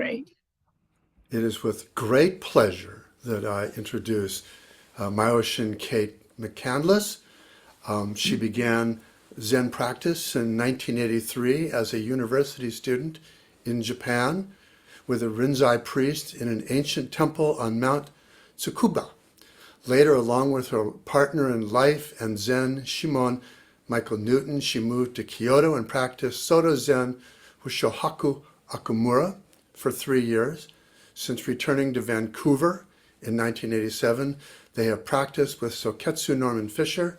Great. It is with great pleasure that I introduce Myoshin Kate McCandless. She began Zen practice in 1983 as a university student in Japan with a Rinzai priest in an ancient temple on Mount Tsukuba. Later, along with her partner in life and Zen, Shimon Michael Newton, she moved to Kyoto and practiced Soto Zen with Shohaku Akumura for 3 years. Since returning to Vancouver in 1987, they have practiced with Soketsu Norman Fisher.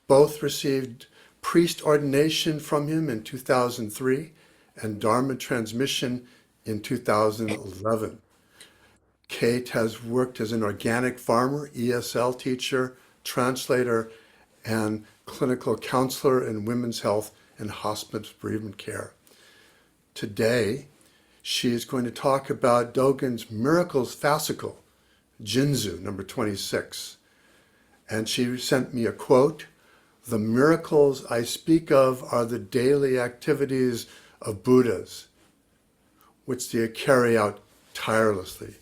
Both received priest ordination from him in 2003 and Dharma transmission in 2011. Kate has worked as an organic farmer, ESL teacher, translator, and clinical counselor in women's health and hospice bereavement care. Today, she is going to talk about Dogen's Miracles fascicle, Jinzu, number 26. And she sent me a quote: "The miracles I speak of are the daily activities of Buddhas, which they carry out tirelessly."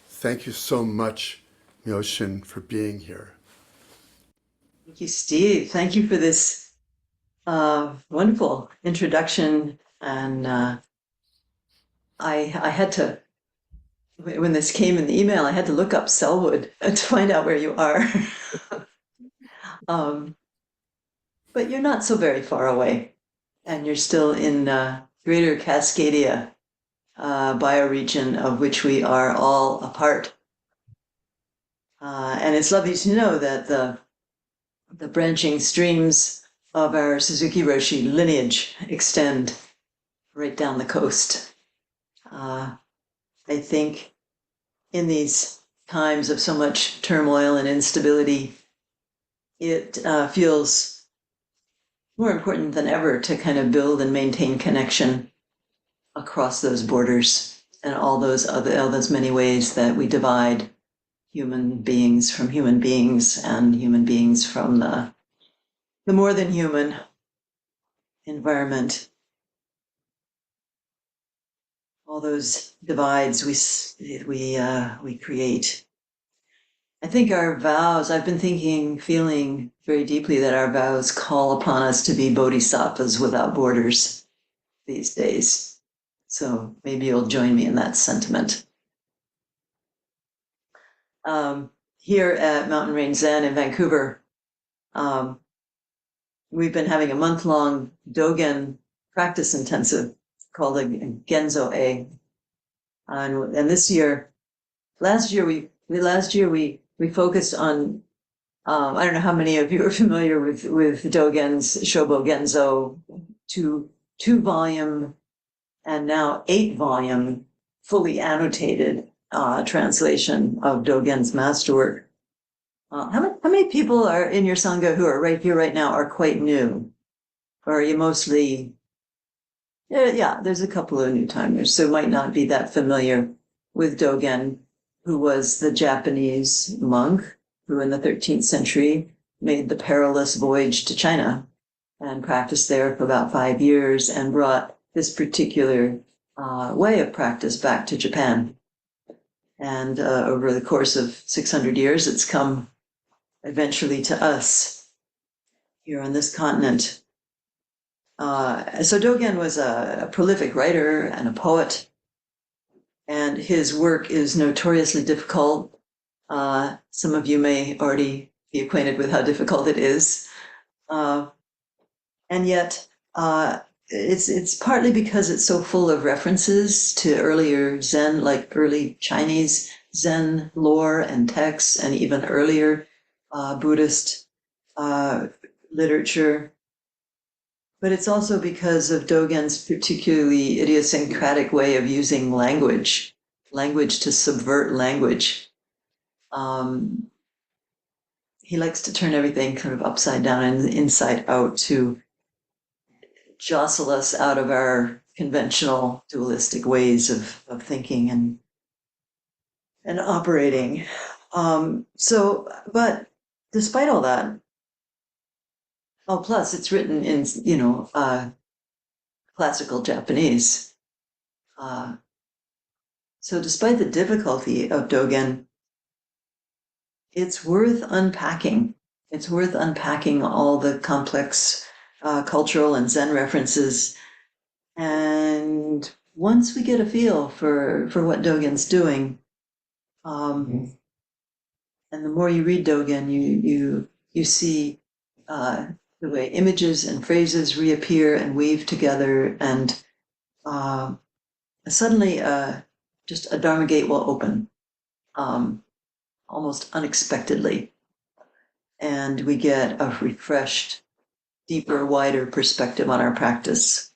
Thank you so much, Myoshin, for being here. Thank you, Steve. Thank you for this wonderful introduction. And I had to, when this came in the email, I had to look up Selwood to find out where you are. But you're not so very far away, and you're still in Greater Cascadia bioregion, of which we are all a part. And it's lovely to know that the branching streams of our Suzuki Roshi lineage extend right down the coast. I think in these times of so much turmoil and instability, it feels more important than ever to kind of build and maintain connection across those borders and all those many ways that we divide human beings from human beings and human beings from the more than human environment. All those divides we create. I think our vows, I've been feeling very deeply that our vows call upon us to be bodhisattvas without borders these days. So maybe you'll join me in that sentiment. Here at Mountain Range Zen in Vancouver, we've been having a month-long Dogen practice intensive called a Genzo A. And last year we focused on, I don't know how many of you are familiar with Dogen's Shobo Genzo, two volume and now 8-volume fully annotated translation of Dogen's masterwork. How many people are in your Sangha who are right here right now are quite new? Or are you mostly, yeah, there's a couple of new timers, so might not be that familiar with Dogen, who was the Japanese monk who in the 13th century made the perilous voyage to China and practiced there for about 5 years and brought this particular way of practice back to Japan. And over the course of 600 years, it's come eventually to us here on this continent. So Dogen was a prolific writer and a poet, and his work is notoriously difficult. Some of you may already be acquainted with how difficult it is. And yet, it's partly because it's so full of references to earlier Zen, like early Chinese Zen lore and texts, and even earlier Buddhist literature. But it's also because of Dogen's particularly idiosyncratic way of using language to subvert language. He likes to turn everything kind of upside down and inside out to jostle us out of our conventional dualistic ways of thinking and operating. But despite all that, plus it's written in, classical Japanese. So despite the difficulty of Dogen, it's worth unpacking. It's worth unpacking all the complex cultural and Zen references. And once we get a feel for what Dogen's doing, and the more you read Dogen, you see the way images and phrases reappear and weave together, and suddenly just a Dharma gate will open, almost unexpectedly, and we get a refreshed, deeper, wider perspective on our practice.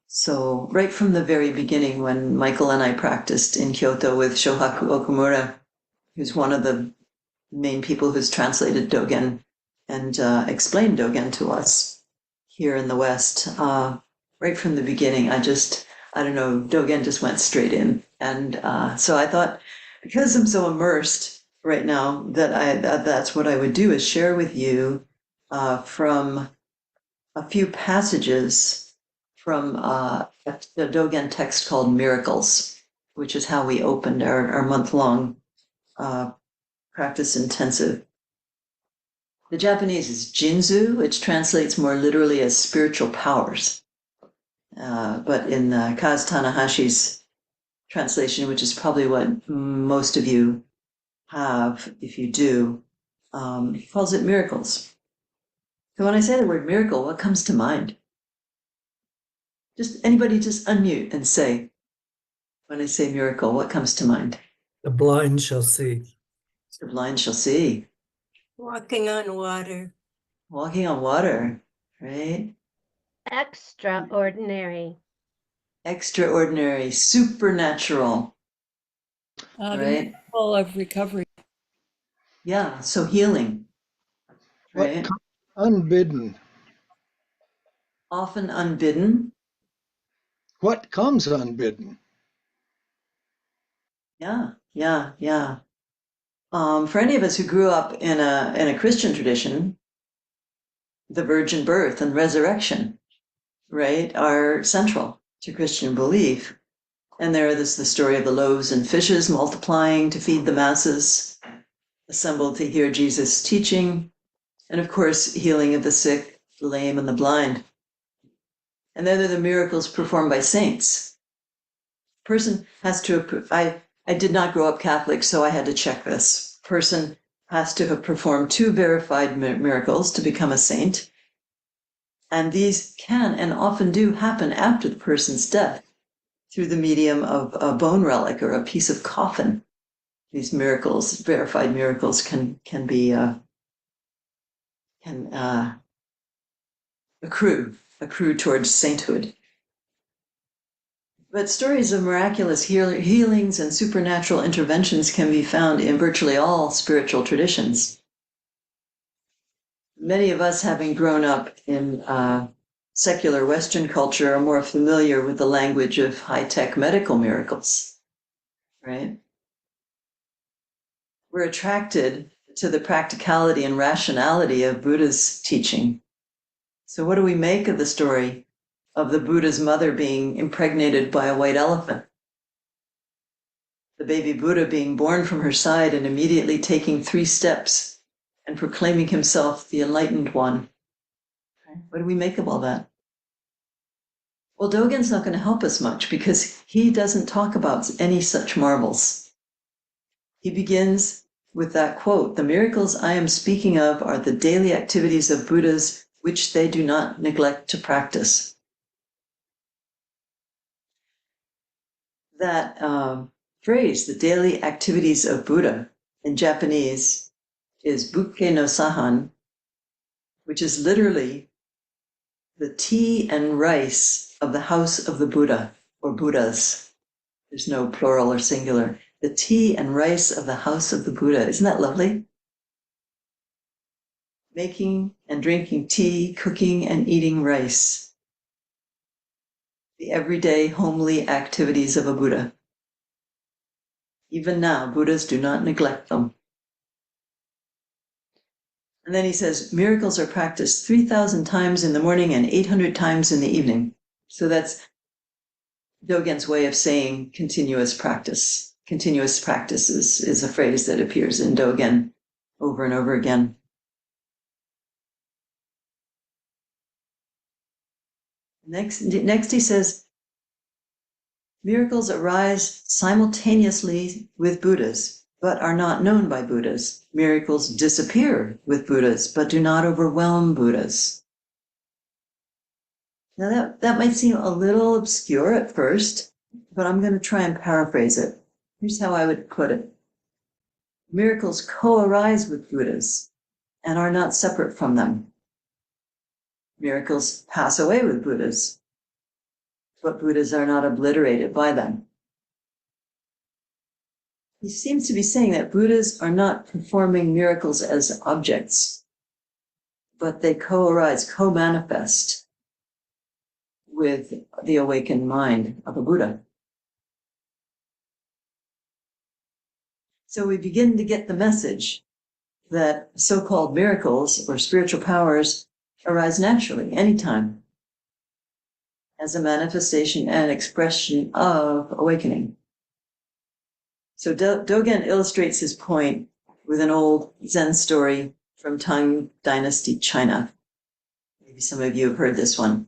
So right from the very beginning, when Michael and I practiced in Kyoto with Shohaku Okumura, who's one of the main people who's translated Dogen and explained Dogen to us here in the West, right from the beginning, I don't know, Dogen just went straight in. And so I thought, because I'm so immersed right now, that's what I would do, is share with you from a few passages from the Dogen text called Miracles, which is how we opened our month-long practice intensive. The Japanese is Jinzu, which translates more literally as spiritual powers. But in Kaz Tanahashi's translation, which is probably what most of you have, if you do, he calls it miracles. So when I say the word miracle, what comes to mind? Anybody just unmute and say, when I say miracle, what comes to mind? The blind shall see. The blind shall see. Walking on water. Walking on water, right? Extraordinary. Extraordinary, supernatural, The right? miracle of recovery. Yeah, so healing, right? What unbidden? Often unbidden. What comes unbidden? Yeah. For any of us who grew up in a Christian tradition, the virgin birth and resurrection, right, are central to Christian belief. And there is the story of the loaves and fishes multiplying to feed the masses, assembled to hear Jesus' teaching, and of course, healing of the sick, the lame, and the blind. And then there are the miracles performed by saints. Person has to, I did not grow up Catholic, so I had to check this. Person has to have performed 2 verified miracles to become a saint. And these can and often do happen after the person's death through the medium of a bone relic or a piece of coffin. These miracles, verified miracles, can accrue towards sainthood. But stories of miraculous healings and supernatural interventions can be found in virtually all spiritual traditions. Many of us, having grown up in secular Western culture, are more familiar with the language of high-tech medical miracles, right? We're attracted to the practicality and rationality of Buddha's teaching. So what do we make of the story of the Buddha's mother being impregnated by a white elephant? The baby Buddha being born from her side and immediately taking 3 steps and proclaiming himself the enlightened one. What do we make of all that? Well, Dogen's not going to help us much because he doesn't talk about any such marvels. He begins with that quote, "The miracles I am speaking of are the daily activities of Buddhas which they do not neglect to practice." That phrase, the daily activities of Buddha, in Japanese is Bukke no Sahan, which is literally the tea and rice of the house of the Buddha, or Buddhas. There's no plural or singular. The tea and rice of the house of the Buddha. Isn't that lovely? Making and drinking tea, cooking and eating rice. The everyday homely activities of a Buddha. Even now, Buddhas do not neglect them. And then he says, miracles are practiced 3,000 times in the morning and 800 times in the evening. So that's Dogen's way of saying continuous practice. Continuous practice is a phrase that appears in Dogen over and over again. Next he says, miracles arise simultaneously with Buddhas, but are not known by Buddhas. Miracles disappear with Buddhas, but do not overwhelm Buddhas. Now that might seem a little obscure at first, but I'm going to try and paraphrase it. Here's how I would put it. Miracles co-arise with Buddhas and are not separate from them. Miracles pass away with Buddhas, but Buddhas are not obliterated by them. He seems to be saying that Buddhas are not performing miracles as objects, but they co-arise, co-manifest with the awakened mind of a Buddha. So we begin to get the message that so-called miracles or spiritual powers arise naturally, anytime, as a manifestation and expression of awakening. So Dogen illustrates his point with an old Zen story from Tang Dynasty, China. Maybe some of you have heard this one.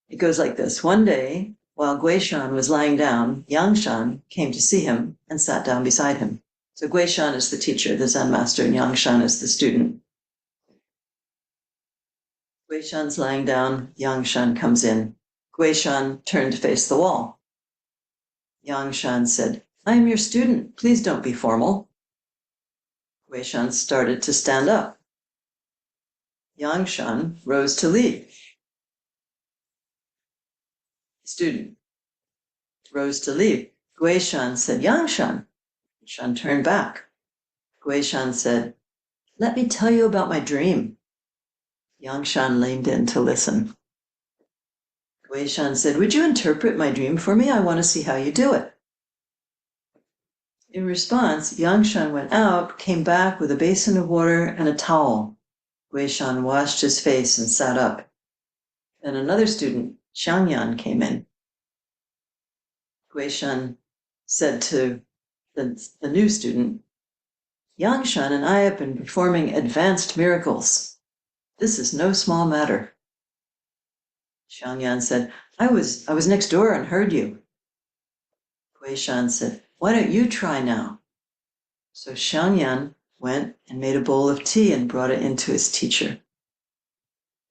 It goes like this. One day, while Guishan was lying down, Yangshan came to see him and sat down beside him. So Guishan is the teacher, the Zen master, and Yangshan is the student. Guishan's lying down, Yangshan comes in. Guishan turned to face the wall. Yangshan said, "I am your student. Please don't be formal." Guishan started to stand up. Yangshan rose to leave. Student rose to leave. Guishan said, "Yangshan." Shan turned back. Guishan said, "Let me tell you about my dream." Yangshan leaned in to listen. Guishan said, "Would you interpret my dream for me? I want to see how you do it." In response, Yangshan went out, came back with a basin of water and a towel. Guishan washed his face and sat up. Then another student, Xiangyan, came in. Guishan said to the new student, "Yangshan and I have been performing advanced miracles. This is no small matter." Xiangyan said, I was next door and heard you." Guishan said, "Why don't you try now?" So Xiangyan went and made a bowl of tea and brought it into his teacher.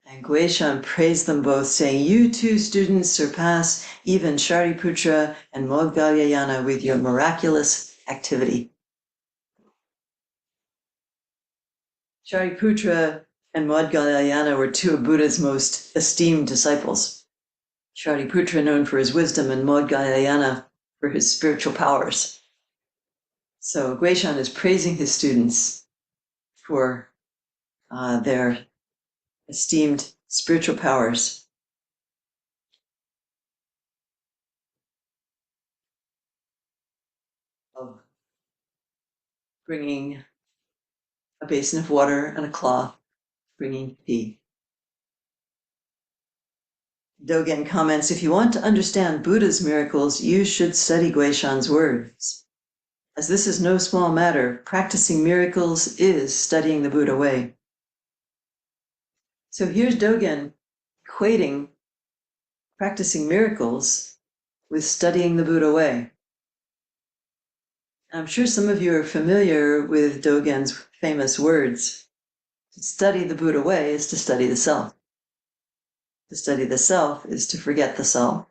And Guishan praised them both, saying, "You two students surpass even Shariputra and Moggallana with your miraculous activity." Shariputra and Moggallana were two of Buddha's most esteemed disciples. Shariputra known for his wisdom and Moggallana for his spiritual powers. So Guishan is praising his students for their esteemed spiritual powers. Of bringing a basin of water and a cloth, bringing tea. Dogen comments, if you want to understand Buddha's miracles, you should study Guishan's words. As this is no small matter, practicing miracles is studying the Buddha way. So here's Dogen equating practicing miracles with studying the Buddha way. I'm sure some of you are familiar with Dogen's famous words. To study the Buddha way is to study the self. To study the self is to forget the self.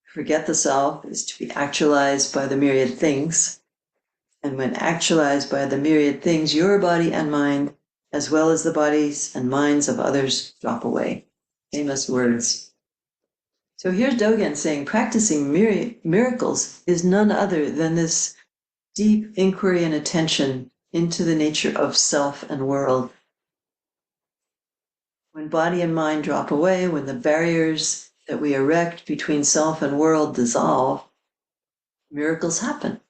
Forget the self is to be actualized by the myriad things. And when actualized by the myriad things, your body and mind, as well as the bodies and minds of others, drop away. Famous words. So here's Dogen saying practicing miracles is none other than this deep inquiry and attention into the nature of self and world. When body and mind drop away, when the barriers that we erect between self and world dissolve, miracles happen.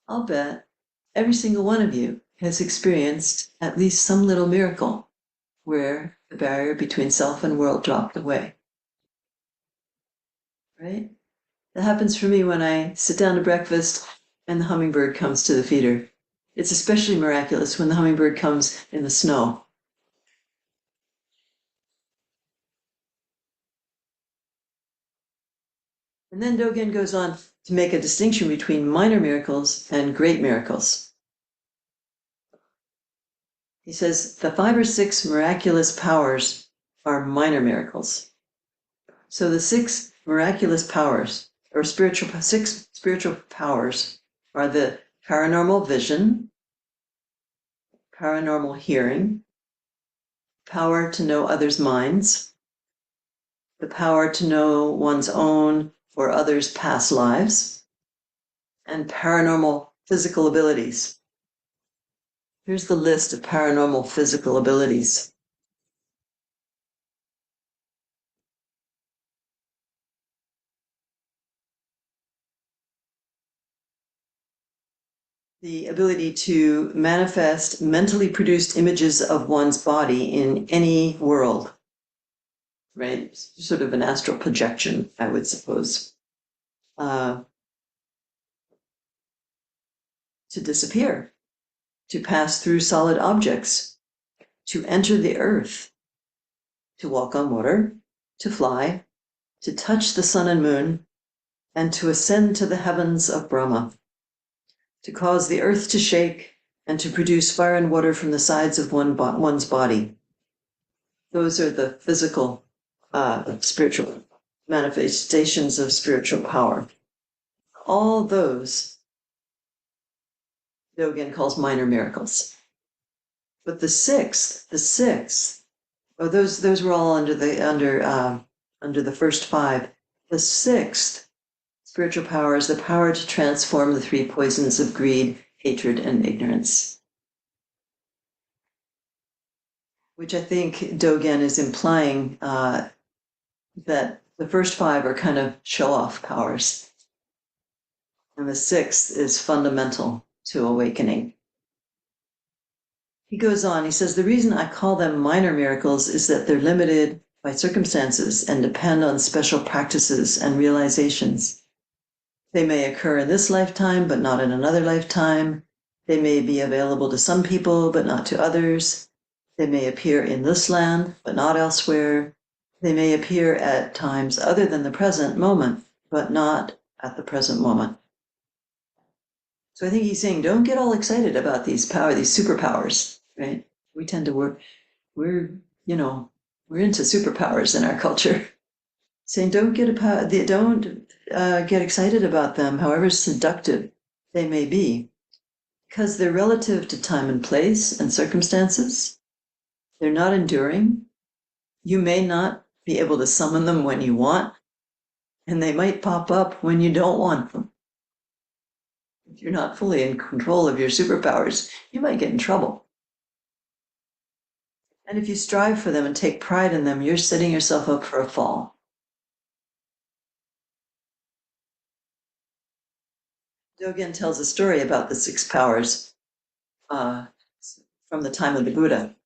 I'll bet every single one of you has experienced at least some little miracle where the barrier between self and world dropped away. right? That happens for me when I sit down to breakfast and the hummingbird comes to the feeder. It's especially miraculous when the hummingbird comes in the snow. And then Dogen goes on to make a distinction between minor miracles and great miracles. He says the 5 or 6 miraculous powers are minor miracles. So the 6 miraculous powers, or 6 spiritual powers, are the paranormal vision, paranormal hearing, power to know others' minds, the power to know one's own or others' past lives, and paranormal physical abilities. Here's the list of paranormal physical abilities. The ability to manifest mentally produced images of one's body in any world, right? Sort of an astral projection, I would suppose. To disappear, to pass through solid objects, to enter the earth, to walk on water, to fly, to touch the sun and moon, and to ascend to the heavens of Brahma, to cause the earth to shake, and to produce fire and water from the sides of one's body. Those are the physical, spiritual manifestations of spiritual power. All those Dogen calls minor miracles. But the sixth, those were all under the first 5. The 6th spiritual power is the power to transform the 3 poisons of greed, hatred, and ignorance. Which I think Dogen is implying that the first 5 are kind of show-off powers. And the 6th is fundamental to awakening. He goes on, he says, the reason I call them minor miracles is that they're limited by circumstances and depend on special practices and realizations. They may occur in this lifetime, but not in another lifetime. They may be available to some people, but not to others. They may appear in this land, but not elsewhere. They may appear at times other than the present moment, but not at the present moment. So I think he's saying, don't get all excited about these superpowers, right? We tend to we're into superpowers in our culture. Saying don't get excited about them, however seductive they may be, because they're relative to time and place and circumstances. They're not enduring. You may not be able to summon them when you want, and they might pop up when you don't want them. If you're not fully in control of your superpowers, you might get in trouble. And if you strive for them and take pride in them, you're setting yourself up for a fall. Dogen tells a story about the 6 powers from the time of the Buddha.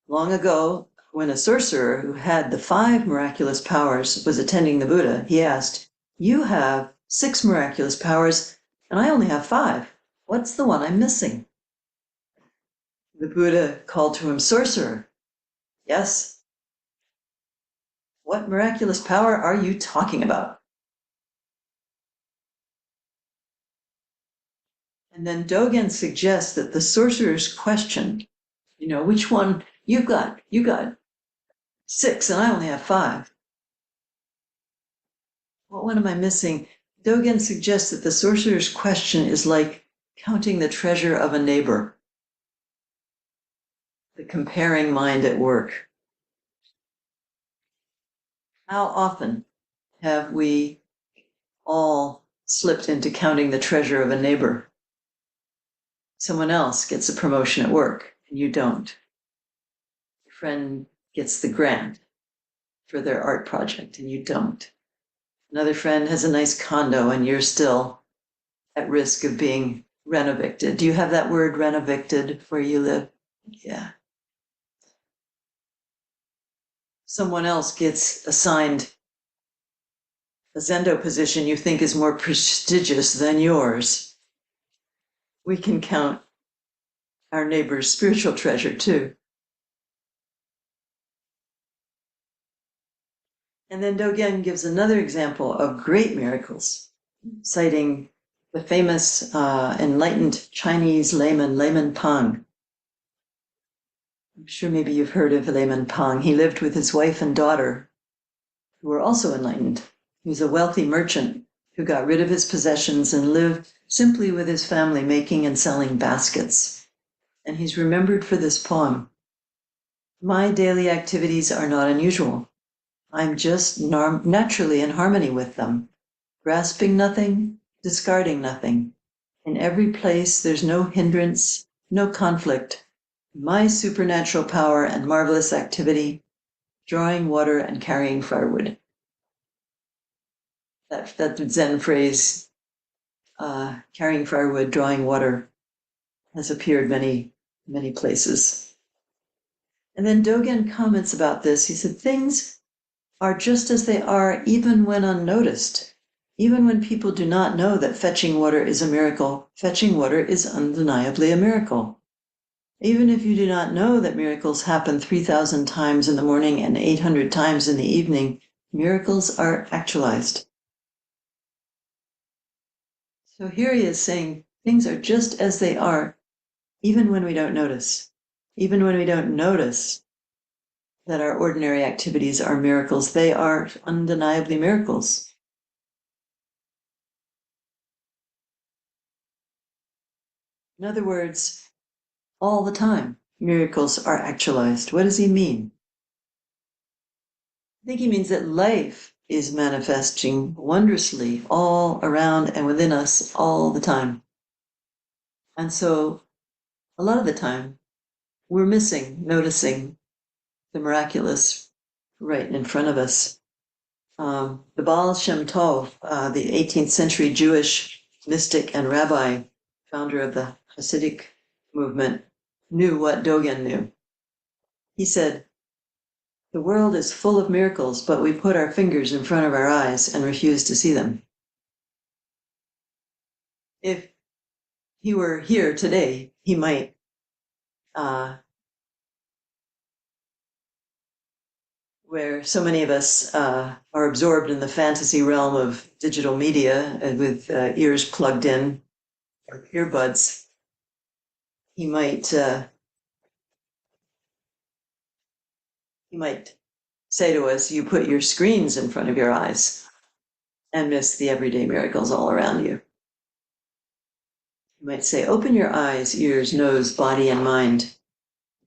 Long ago, when a sorcerer who had the 5 miraculous powers was attending the Buddha, he asked, you have 6 miraculous powers, and I only have 5. What's the one I'm missing? The Buddha called to him, sorcerer. Yes. What miraculous power are you talking about? And then Dogen suggests that the sorcerer's question, which one you got 6 and I only have 5. What one am I missing? Dogen suggests that the sorcerer's question is like counting the treasure of a neighbor, the comparing mind at work. How often have we all slipped into counting the treasure of a neighbor? Someone else gets a promotion at work and you don't. Your friend gets the grant for their art project and you don't. Another friend has a nice condo and you're still at risk of being renovicted. Do you have that word, renovicted, where you live? Yeah. Someone else gets assigned a Zendo position you think is more prestigious than yours, we can count our neighbor's spiritual treasure too. And then Dogen gives another example of great miracles, citing the famous enlightened Chinese layman, Layman Pang. I'm sure maybe you've heard of Layman Pang. He lived with his wife and daughter, who were also enlightened. He was a wealthy merchant who got rid of his possessions and lived simply with his family, making and selling baskets. And he's remembered for this poem. My daily activities are not unusual. I'm just naturally in harmony with them, grasping nothing, discarding nothing. In every place, there's no hindrance, no conflict. My supernatural power and marvelous activity, drawing water and carrying firewood. That Zen phrase, carrying firewood, drawing water, has appeared many, many places. And then Dogen comments about this. He said, things are just as they are even when unnoticed. Even when people do not know that fetching water is a miracle, fetching water is undeniably a miracle. Even if you do not know that miracles happen 3,000 times in the morning and 800 times in the evening, miracles are actualized. So here he is saying things are just as they are, even when we don't notice. Even when we don't notice that our ordinary activities are miracles, they are undeniably miracles. In other words, all the time, miracles are actualized. What does he mean? I think he means that life is manifesting wondrously all around and within us all the time. And so, a lot of the time, we're missing noticing the miraculous right in front of us. The Baal Shem Tov, the 18th century Jewish mystic and rabbi, founder of the Hasidic movement, knew what Dogen knew. He said, the world is full of miracles, but we put our fingers in front of our eyes and refuse to see them. If he were here today, he might where so many of us are absorbed in the fantasy realm of digital media with ears plugged in or earbuds, he might say to us, you put your screens in front of your eyes and miss the everyday miracles all around you. He might say, open your eyes, ears, nose, body, and mind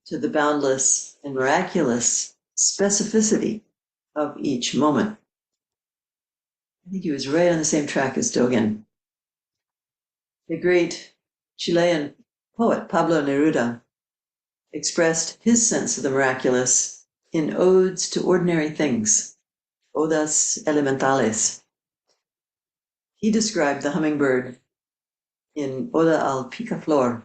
to the boundless and miraculous specificity of each moment. I think he was right on the same track as Dogen. The great Chilean poet Pablo Neruda expressed his sense of the miraculous in odes to ordinary things, odas elementales. He described the hummingbird in Oda al Picaflor.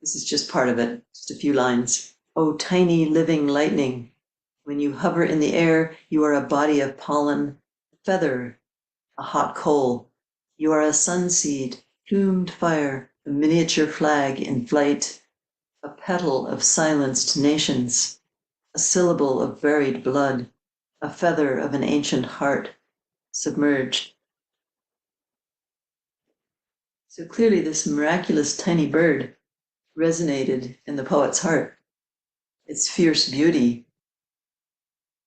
This is just part of it, just a few lines. O tiny living lightning, when you hover in the air, you are a body of pollen, a feather, a hot coal. You are a sunseed, plumed fire, a miniature flag in flight, a petal of silenced nations, a syllable of buried blood, a feather of an ancient heart, submerged. So clearly this miraculous tiny bird resonated in the poet's heart. Its fierce beauty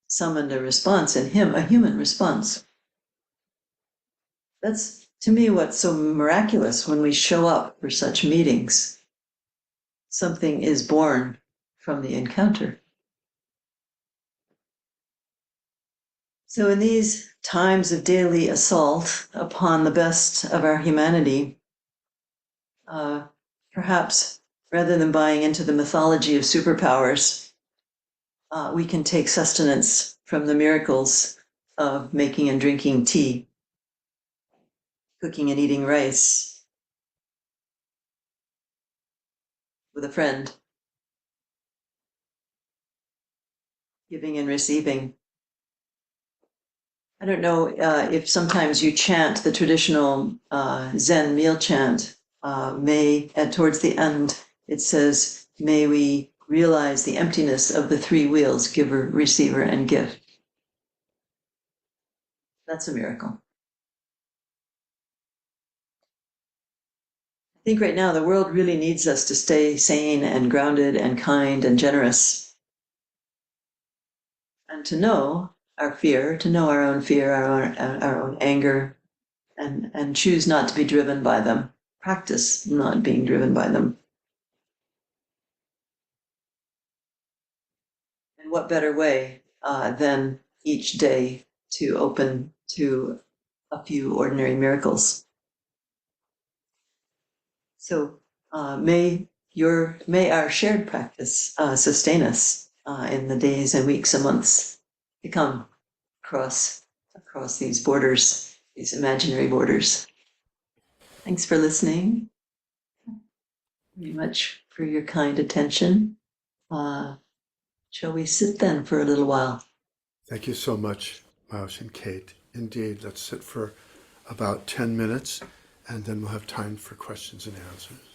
summoned a response in him, a human response. That's, to me, what's so miraculous when we show up for such meetings. Something is born from the encounter. So in these times of daily assault upon the best of our humanity, perhaps rather than buying into the mythology of superpowers, we can take sustenance from the miracles of making and drinking tea, cooking and eating rice with a friend, giving and receiving. I don't know if sometimes you chant the traditional Zen meal chant. Towards the end, it says, "May we realize the emptiness of the three wheels: giver, receiver, and gift." That's a miracle. I think right now the world really needs us to stay sane and grounded and kind and generous, and to know our fear, to know our own anger, and choose not to be driven by them. Practice not being driven by them. And what better way than each day to open to a few ordinary miracles? So may our shared practice sustain us in the days and weeks and months to come across these borders, these imaginary borders. Thanks for listening. Very much for your kind attention. Shall we sit then for a little while? Thank you so much, Myoshin Kate. Indeed, let's sit for about 10 minutes, and then we'll have time for questions and answers.